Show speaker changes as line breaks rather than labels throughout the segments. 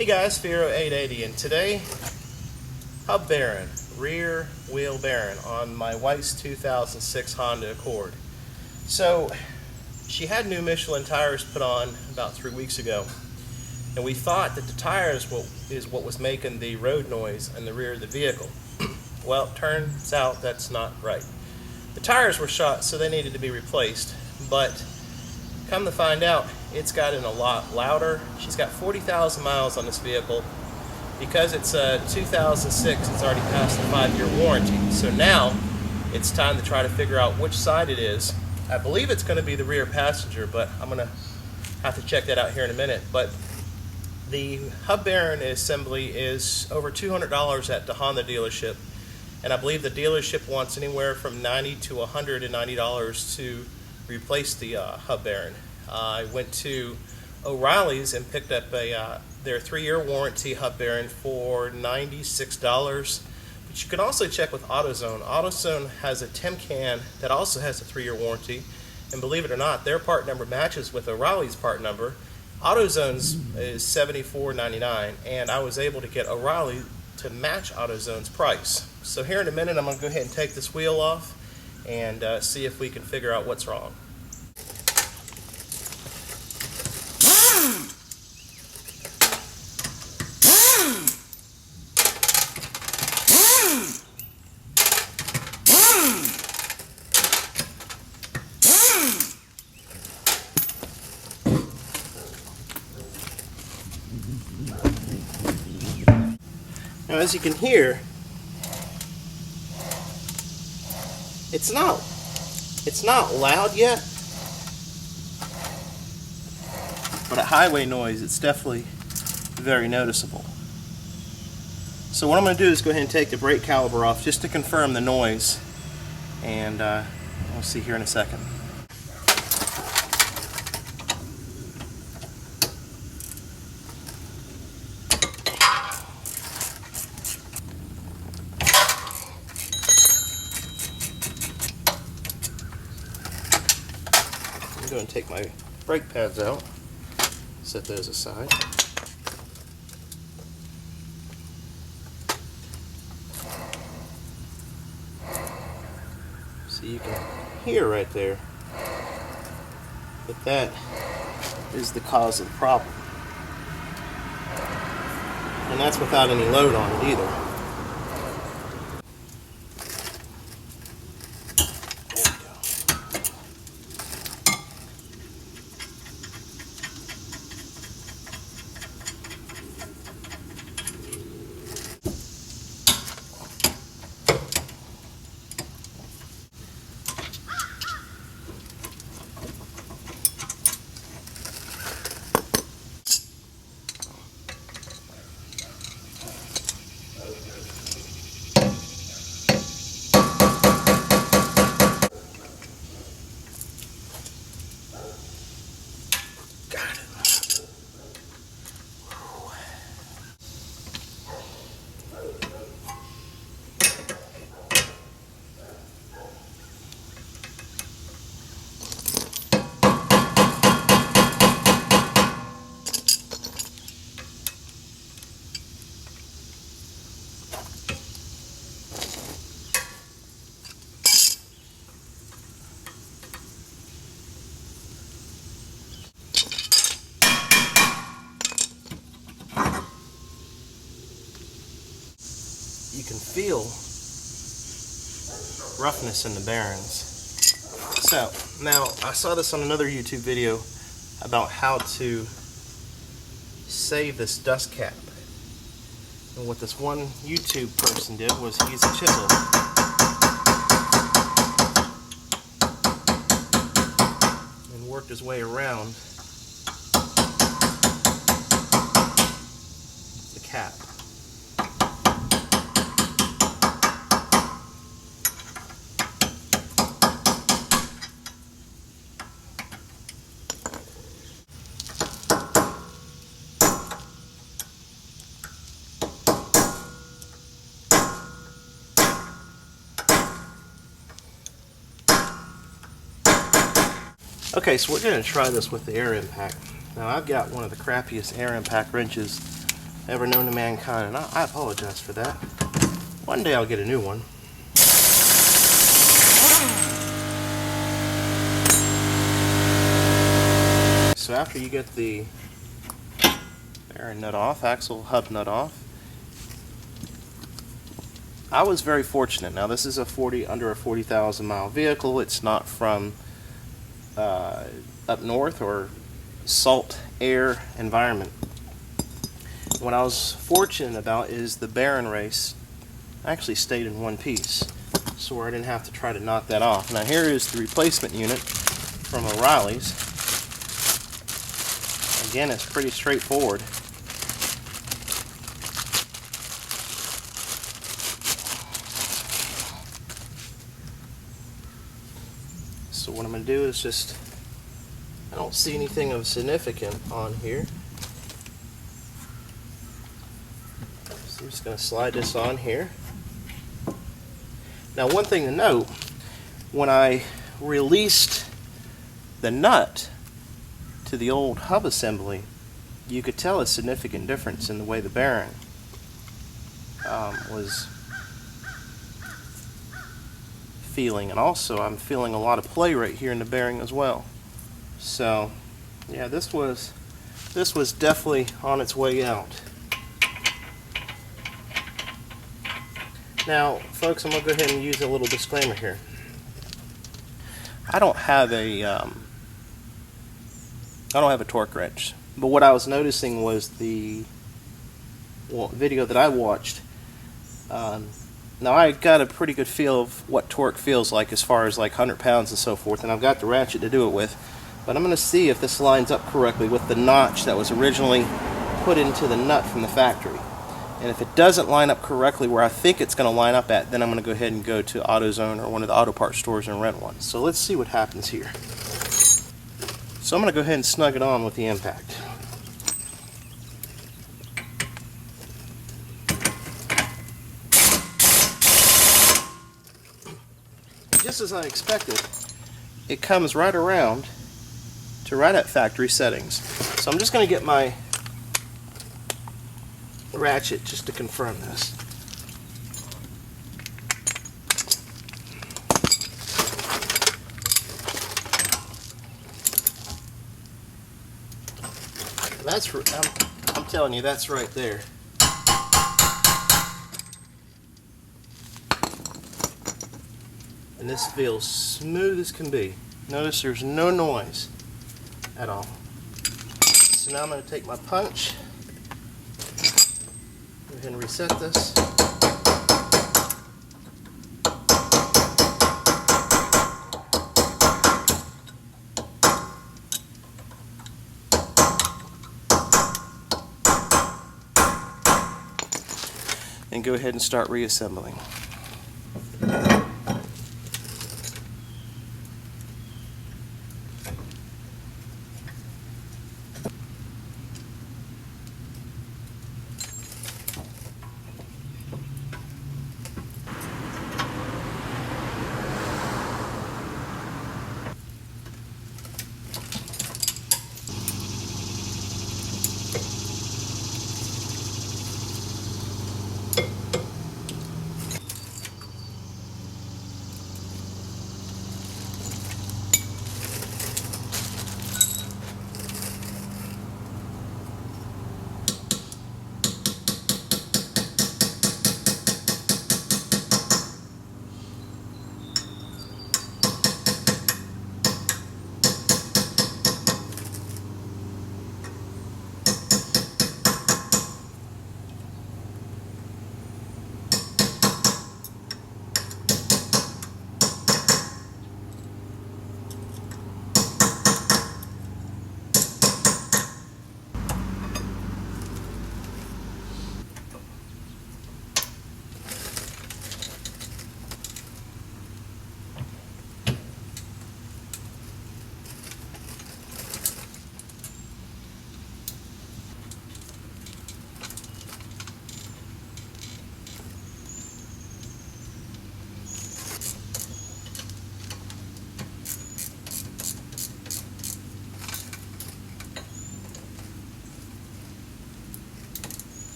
Hey guys, Firo880, and today, hub bearing, rear wheel bearing on my wife's 2006 Honda Accord. So, she had new Michelin tires put on about 3 weeks ago, and we thought that the tires is what was making the road noise in the rear of the vehicle. Well, it turns out that's not right. The tires were shot, so they needed to be replaced, but come to find out, it's gotten a lot louder. She's got 40,000 miles on this vehicle. Because it's 2006, it's already past the 5-year warranty. So now, it's time to try to figure out which side it is. I believe it's going to be the rear passenger, but I'm going to have to check that out here in a minute. But the hub bearing assembly is over $200 at the Honda dealership. And I believe the dealership wants anywhere from $90 to $190 to replace the hub bearing. I went to O'Reilly's and picked up their 3-year warranty hub bearing for $96. But you can also check with AutoZone. AutoZone has a Timcan that also has a 3-year warranty. And believe it or not, their part number matches with O'Reilly's part number. AutoZone's is $74.99, and I was able to get O'Reilly to match AutoZone's price. So here in a minute, I'm going to go ahead and take this wheel off and see if we can figure out what's wrong. Now, as you can hear, it's not loud yet, but at highway noise, it's definitely very noticeable. So what I'm going to do is go ahead and take the brake caliper off just to confirm the noise, and we'll see here in a second. I'm going to take my brake pads out, set those aside. So you can hear right there that that is the cause of the problem. And that's without any load on it either. You can feel roughness in the bearings. So, now I saw this on another YouTube video about how to save this dust cap. And what this one YouTube person did was he used a chisel and worked his way around the cap. Okay, so we're going to try this with the air impact. Now I've got one of the crappiest air impact wrenches ever known to mankind, and I apologize for that. One day I'll get a new one. So after you get the bearing nut off, axle hub nut off, I was very fortunate. Now this is under a 40,000 mile vehicle. It's not from up north or salt air environment. What I was fortunate about is the bearing race actually stayed in one piece, so where I didn't have to try to knock that off. Now here is the replacement unit from O'Reilly's. Again, it's pretty straightforward. So what I'm going to do is just, I don't see anything of significant on here. So I'm just going to slide this on here. Now one thing to note, when I released the nut to the old hub assembly, you could tell a significant difference in the way the bearing was feeling, and also I'm feeling a lot of play right here in the bearing as well. So yeah, this was definitely on its way out. Now folks, I'm going to go ahead and use a little disclaimer here. I don't have a torque wrench, but what I was noticing was the video that I watched. Now I got a pretty good feel of what torque feels like as far as like 100 pounds and so forth, and I've got the ratchet to do it with, but I'm going to see if this lines up correctly with the notch that was originally put into the nut from the factory. And if it doesn't line up correctly where I think it's going to line up at, then I'm going to go ahead and go to AutoZone or one of the auto parts stores and rent one. So let's see what happens here. So I'm going to go ahead and snug it on with the impact. Just as I expected, it comes right around to right at factory settings. So I'm just going to get my ratchet just to confirm this. I'm telling you, that's right there. And this feels smooth as can be. Notice there's no noise at all. So now I'm going to take my punch, go ahead and reset this. And go ahead and start reassembling.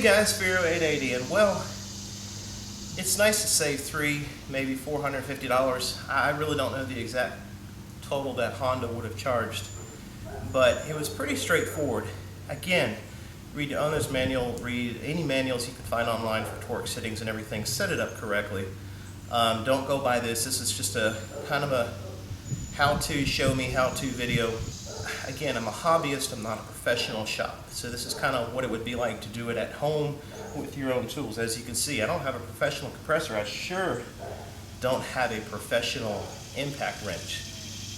guys, Vero 880, and well, it's nice to save maybe $450. I really don't know the exact total that Honda would have charged, but it was pretty straightforward. Again, read the owner's manual, read any manuals you can find online for torque settings and everything, set it up correctly. Don't go by this. This is just a kind of a how-to, show me how-to video. Again, I'm a hobbyist, I'm not a professional shop. So this is kind of what it would be like to do it at home with your own tools. As you can see, I don't have a professional compressor. I sure don't have a professional impact wrench.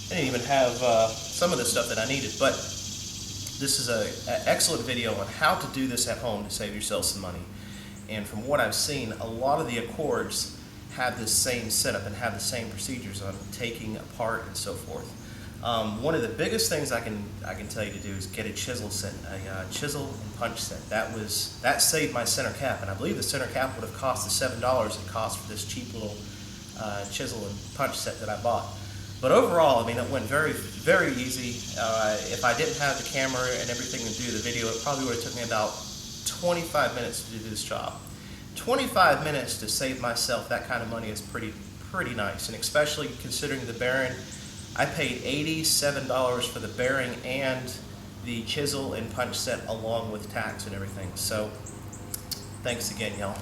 I didn't even have some of the stuff that I needed, but this is an excellent video on how to do this at home to save yourself some money. And from what I've seen, a lot of the Accords have this same setup and have the same procedures on taking apart and so forth. One of the biggest things I can tell you to do is get a chisel set, a chisel and punch set. That saved my center cap, and I believe the center cap would have cost the $7 it cost for this cheap little chisel and punch set that I bought. But overall, I mean, it went very, very easy. If I didn't have the camera and everything to do the video, it probably would have took me about 25 minutes to do this job. 25 minutes to save myself that kind of money is pretty nice, and especially considering the bearing. I paid $87 for the bearing and the chisel and punch set along with tax and everything. So, thanks again, y'all.